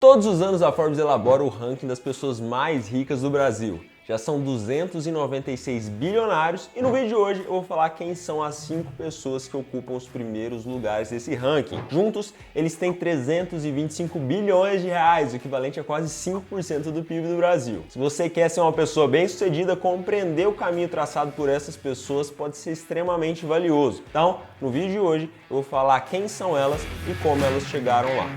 Todos os anos a Forbes elabora o ranking das pessoas mais ricas do Brasil. Já são 296 bilionários e no vídeo de hoje eu vou falar quem são as 5 pessoas que ocupam os primeiros lugares desse ranking. Juntos, eles têm 325 bilhões de reais, o equivalente a quase 5% do PIB do Brasil. Se você quer ser uma pessoa bem-sucedida, compreender o caminho traçado por essas pessoas pode ser extremamente valioso. Então, no vídeo de hoje eu vou falar quem são elas e como elas chegaram lá.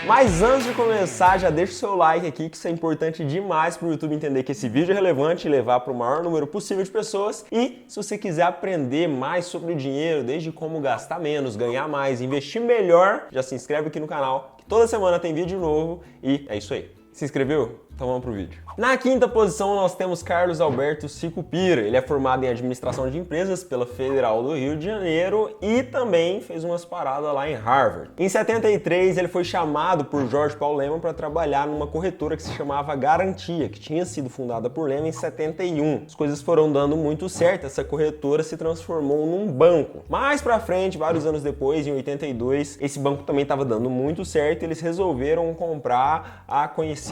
Mas antes de começar, já deixa o seu like aqui, que isso é importante demais para o YouTube entender que esse vídeo é relevante e levar para o maior número possível de pessoas. E se você quiser aprender mais sobre o dinheiro, desde como gastar menos, ganhar mais, investir melhor, já se inscreve aqui no canal, que toda semana tem vídeo novo e é isso aí. Se inscreveu? Então vamos pro vídeo. Na quinta posição nós temos Carlos Alberto Sicupira. Ele é formado em administração de empresas pela Federal do Rio de Janeiro e também fez umas paradas lá em Harvard. Em 73 ele foi chamado por Jorge Paulo Lemann para trabalhar numa corretora que se chamava Garantia, que tinha sido fundada por Lemann em 71. As coisas foram dando muito certo, essa corretora se transformou num banco. Mais pra frente, vários anos depois, em 82, esse banco também estava dando muito certo e eles resolveram comprar a conhecida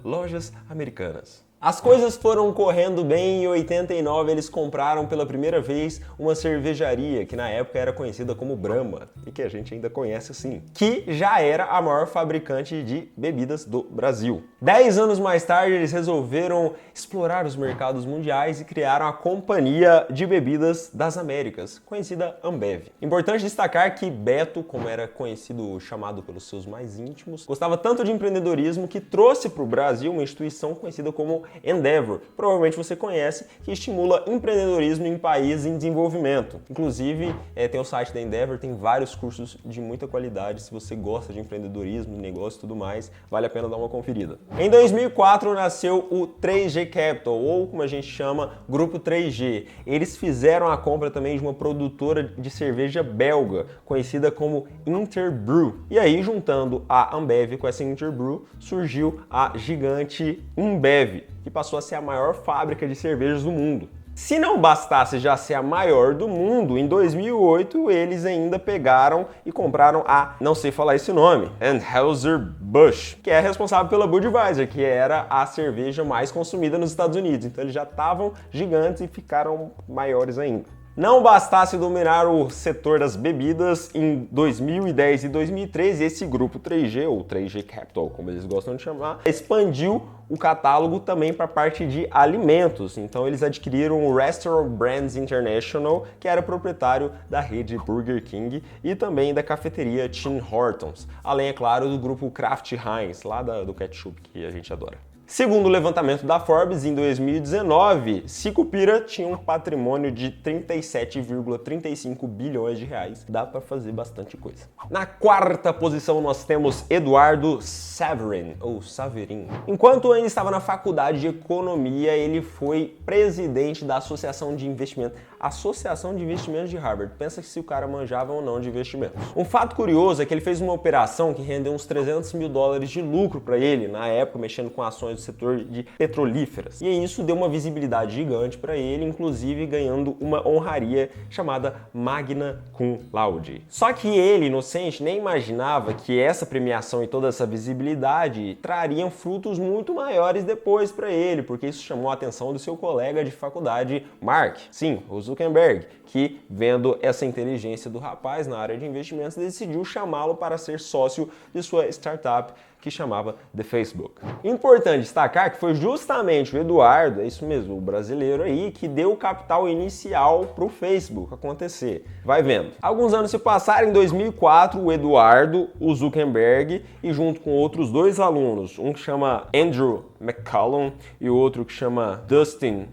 Lojas Americanas. As coisas foram correndo bem e em 89 eles compraram pela primeira vez uma cervejaria que na época era conhecida como Brahma e que a gente ainda conhece assim, que já era a maior fabricante de bebidas do Brasil. 10 anos mais tarde eles resolveram explorar os mercados mundiais e criaram a Companhia de Bebidas das Américas, conhecida Ambev. Importante destacar que Beto, como era conhecido, chamado pelos seus mais íntimos, gostava tanto de empreendedorismo que trouxe para o Brasil uma instituição conhecida como Endeavor, provavelmente você conhece, que estimula empreendedorismo em países em desenvolvimento. Inclusive, tem o site da Endeavor, tem vários cursos de muita qualidade. Se você gosta de empreendedorismo, negócio e tudo mais, vale a pena dar uma conferida. Em 2004 nasceu o 3G Capital, ou como a gente chama, Grupo 3G. Eles fizeram a compra também de uma produtora de cerveja belga, conhecida como Interbrew. E aí, juntando a Ambev com essa Interbrew, surgiu a gigante Embev, que passou a ser a maior fábrica de cervejas do mundo. Se não bastasse já ser a maior do mundo, em 2008 eles ainda pegaram e compraram a, não sei falar esse nome, Anheuser-Busch, que é responsável pela Budweiser, que era a cerveja mais consumida nos Estados Unidos. Então eles já estavam gigantes e ficaram maiores ainda. Não bastasse dominar o setor das bebidas, em 2010 e 2013, esse grupo 3G, ou 3G Capital, como eles gostam de chamar, expandiu o catálogo também para a parte de alimentos. Então eles adquiriram o Restaurant Brands International, que era proprietário da rede Burger King e também da cafeteria Tim Hortons, além, é claro, do grupo Kraft Heinz, lá do ketchup que a gente adora. Segundo o levantamento da Forbes, em 2019, Sicupira tinha um patrimônio de 37,35 bilhões de reais. Dá para fazer bastante coisa. Na quarta posição nós temos Eduardo Saverin, ou Saverin. Enquanto ainda estava na faculdade de economia, ele foi presidente da Associação de Investimentos de Harvard. Pensa se o cara manjava ou não de investimentos. Um fato curioso é que ele fez uma operação que rendeu uns 300 mil dólares de lucro para ele, na época, mexendo com ações do setor de petrolíferas. E isso deu uma visibilidade gigante para ele, inclusive ganhando uma honraria chamada Magna Cum Laude. Só que ele, inocente, nem imaginava que essa premiação e toda essa visibilidade trariam frutos muito maiores depois para ele, porque isso chamou a atenção do seu colega de faculdade, Mark, sim, o Zuckerberg, que, vendo essa inteligência do rapaz na área de investimentos, decidiu chamá-lo para ser sócio de sua startup que chamava The Facebook. Importante destacar que foi justamente o Eduardo, é isso mesmo, o brasileiro aí, que deu o capital inicial para o Facebook acontecer. Vai vendo. Alguns anos se passaram, em 2004, o Eduardo, o Zuckerberg e junto com outros 2 alunos, um que chama Andrew McCallum e o outro que chama Dustin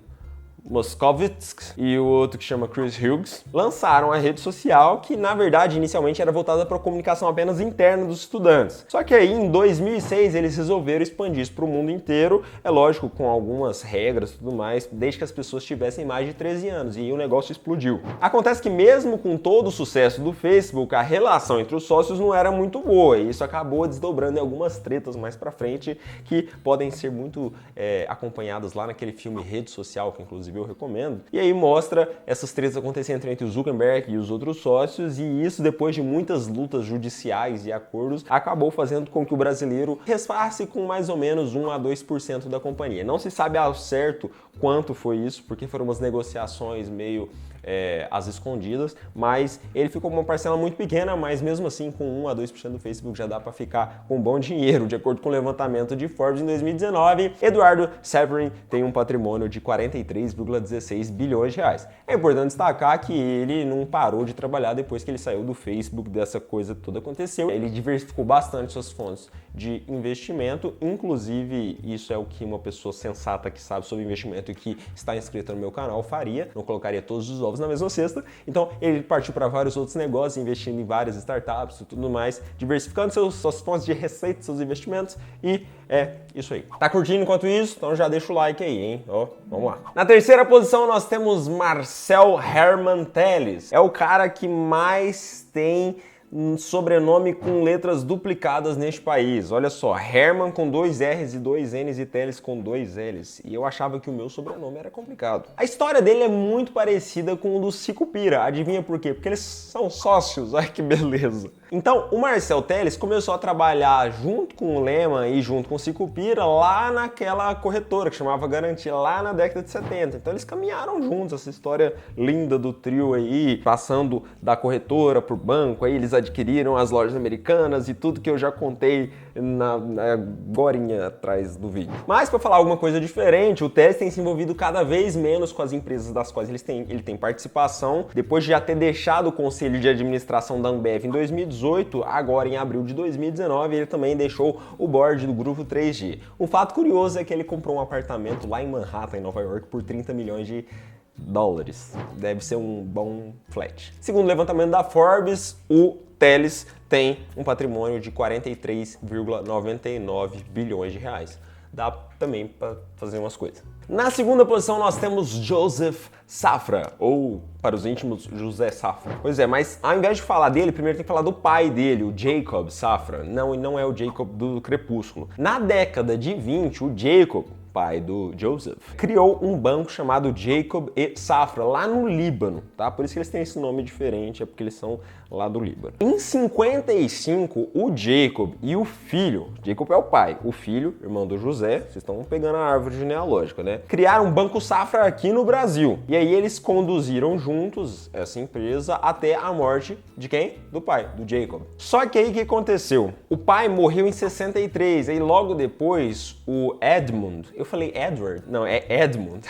Moskovitz e o outro que chama Chris Hughes, lançaram a rede social que, na verdade, inicialmente era voltada para a comunicação apenas interna dos estudantes. Só que aí, em 2006, eles resolveram expandir isso para o mundo inteiro, é lógico, com algumas regras e tudo mais, desde que as pessoas tivessem mais de 13 anos, e aí o negócio explodiu. Acontece que mesmo com todo o sucesso do Facebook, a relação entre os sócios não era muito boa, e isso acabou desdobrando em algumas tretas mais para frente, que podem ser muito acompanhadas lá naquele filme Rede Social, que inclusive inclusive eu recomendo. E aí mostra essas tretas acontecendo entre o Zuckerberg e os outros sócios, e isso, depois de muitas lutas judiciais e acordos, acabou fazendo com que o brasileiro resfasse com mais ou menos 1 a 2% da companhia. Não se sabe ao certo quanto foi isso, porque foram umas negociações meio às escondidas, mas ele ficou com uma parcela muito pequena, mas mesmo assim com 1 a 2% do Facebook já dá para ficar com bom dinheiro. De acordo com o levantamento de Forbes em 2019, Eduardo Severin tem um patrimônio de 43,16 bilhões de reais. É importante destacar que ele não parou de trabalhar depois que ele saiu do Facebook, dessa coisa toda aconteceu. Ele diversificou bastante suas fontes de investimento, inclusive isso é o que uma pessoa sensata que sabe sobre investimento e que está inscrita no meu canal faria, não colocaria todos os ovos na mesma cesta. Então ele partiu para vários outros negócios, investindo em várias startups e tudo mais, diversificando suas fontes de receita, seus investimentos, e é isso aí. Tá curtindo enquanto isso? Então já deixa o like aí, hein? Ó, vamos lá. Na terceira posição nós temos Marcel Herman Telles. É o cara que mais tem um sobrenome com letras duplicadas neste país. Olha só, Herman com 2 R's e 2 N's e Telles com 2 L's. E eu achava que o meu sobrenome era complicado. A história dele é muito parecida com o do Sicupira. Adivinha por quê? Porque eles são sócios. Ai, que beleza. Então, o Marcel Telles começou a trabalhar junto com o Lehman e junto com o Sicupira lá naquela corretora que chamava Garantia, lá na década de 70. Então, eles caminharam juntos, essa história linda do trio aí, passando da corretora pro banco, aí eles adquiriram as lojas americanas e tudo que eu já contei agorinha atrás do vídeo. Mas, para falar alguma coisa diferente, o Telles tem se envolvido cada vez menos com as empresas das quais ele tem participação. Depois de já ter deixado o conselho de administração da Ambev em 2018, agora em abril de 2019, ele também deixou o board do grupo 3G. Um fato curioso é que ele comprou um apartamento lá em Manhattan, em Nova York, por 30 milhões de dólares. Deve ser um bom flat. Segundo o levantamento da Forbes, o Telles tem um patrimônio de 43,99 bilhões de reais. Dá também para fazer umas coisas. Na segunda posição nós temos Joseph Safra, ou para os íntimos, José Safra. Pois é, mas ao invés de falar dele, primeiro tem que falar do pai dele, o Jacob Safra. Não, e não é o Jacob do Crepúsculo. Na década de 20, o Jacob, pai do Joseph, criou um banco chamado Jacob e Safra, lá no Líbano, tá? Por isso que eles têm esse nome diferente, é porque eles são lá do Líbano. Em 55, o Jacob e o filho, Jacob é o pai, o filho, irmão do José, vocês estão pegando a árvore genealógica, né? Criaram um Banco Safra aqui no Brasil. E aí eles conduziram juntos essa empresa até a morte de quem? Do pai, do Jacob. Só que aí o que aconteceu? O pai morreu em 63, aí logo depois o Edmund, eu falei Edward? Não, é Edmund.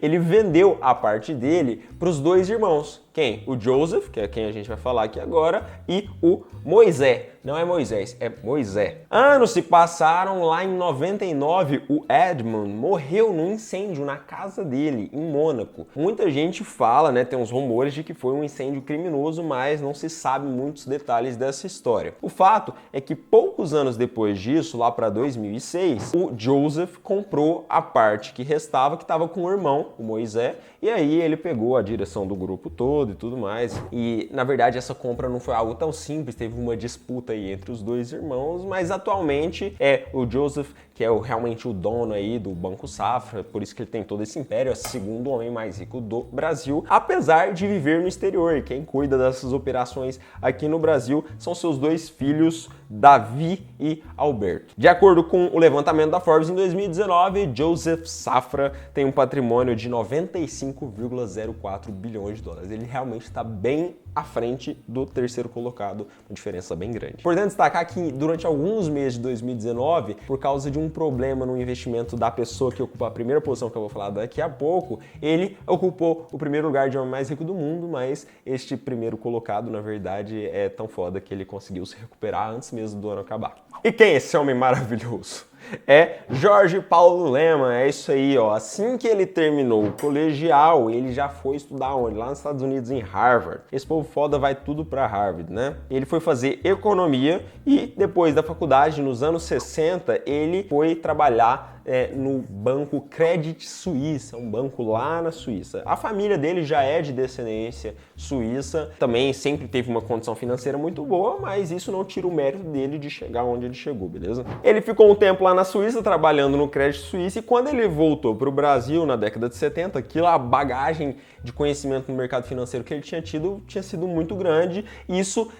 Ele vendeu a parte dele para os dois irmãos. Quem? O Joseph, que é quem a gente vai falar aqui agora, e o Moisés. Não é Moisés, é Moisés. Anos se passaram, lá em 99, o Edmund morreu num incêndio na casa dele, em Mônaco. Muita gente fala, né, tem uns rumores de que foi um incêndio criminoso, mas não se sabe muitos detalhes dessa história. O fato é que poucos anos depois disso, lá para 2006, o Joseph comprou a parte que restava, que estava com o irmão, o Moisés, e aí ele pegou a direção do grupo todo e tudo mais. E, na verdade, essa compra não foi algo tão simples, teve uma disputa aí entre os dois irmãos, mas atualmente é o Joseph que é realmente o dono aí do Banco Safra, por isso que ele tem todo esse império, é o segundo homem mais rico do Brasil, apesar de viver no exterior. E quem cuida dessas operações aqui no Brasil são seus dois filhos, Davi e Alberto. De acordo com o levantamento da Forbes, em 2019, Joseph Safra tem um patrimônio de 95,04 bilhões de dólares. Ele realmente está bem à frente do terceiro colocado, uma diferença bem grande. Importante destacar que durante alguns meses de 2019, por causa de um problema no investimento da pessoa que ocupa a primeira posição, que eu vou falar daqui a pouco, ele ocupou o primeiro lugar de homem mais rico do mundo, mas este primeiro colocado, na verdade, é tão foda que ele conseguiu se recuperar antes mesmo do ano acabar. E quem é esse homem maravilhoso? É Jorge Paulo Lemann, é isso aí, ó. Assim que ele terminou o colegial, ele já foi estudar onde? Lá nos Estados Unidos, em Harvard. Esse povo foda vai tudo pra Harvard, né? Ele foi fazer economia e depois da faculdade, nos anos 60, ele foi trabalhar no banco Credit Suisse, um banco lá na Suíça. A família dele já é de descendência suíça, também sempre teve uma condição financeira muito boa, mas isso não tira o mérito dele de chegar onde ele chegou, beleza? Ele ficou um tempo lá na Suíça trabalhando no Credit Suisse e quando ele voltou para o Brasil na década de 70, a bagagem de conhecimento no mercado financeiro que ele tinha tido tinha sido muito grande e isso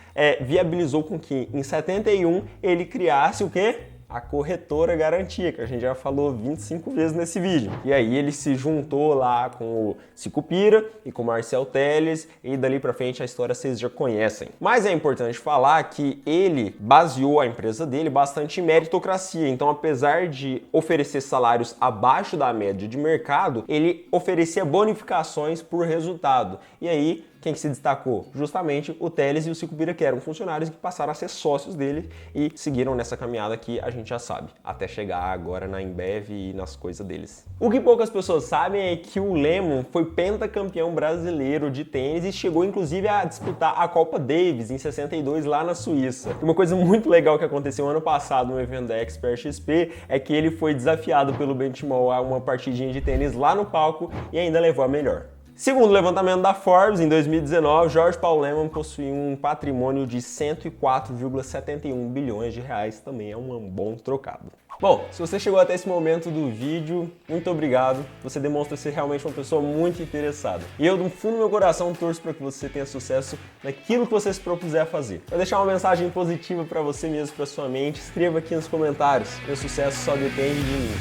viabilizou com que em 71 ele criasse o quê? A corretora Garantia, que a gente já falou 25 vezes nesse vídeo. E aí ele se juntou lá com o Sicupira e com o Marcel Telles e dali pra frente a história vocês já conhecem. Mas é importante falar que ele baseou a empresa dele bastante em meritocracia, então apesar de oferecer salários abaixo da média de mercado, ele oferecia bonificações por resultado. E aí quem que se destacou? Justamente o Telles e o Sicupira, que eram funcionários que passaram a ser sócios dele e seguiram nessa caminhada que a gente já sabe, até chegar agora na Embev e nas coisas deles. O que poucas pessoas sabem é que o Lemon foi pentacampeão brasileiro de tênis e chegou inclusive a disputar a Copa Davis em 62 lá na Suíça. E uma coisa muito legal que aconteceu ano passado no evento da Expert XP é que ele foi desafiado pelo Benchimol a uma partidinha de tênis lá no palco e ainda levou a melhor. Segundo o levantamento da Forbes, em 2019, Jorge Paulo Lemann possuía um patrimônio de 104,71 bilhões de reais, também é um bom trocado. Bom, se você chegou até esse momento do vídeo, muito obrigado, você demonstra ser realmente uma pessoa muito interessada. E eu, do fundo do meu coração, torço para que você tenha sucesso naquilo que você se propuser a fazer. Para deixar uma mensagem positiva para você mesmo, para sua mente, escreva aqui nos comentários. Meu sucesso só depende de mim.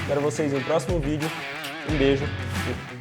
Espero vocês no próximo vídeo. Um beijo e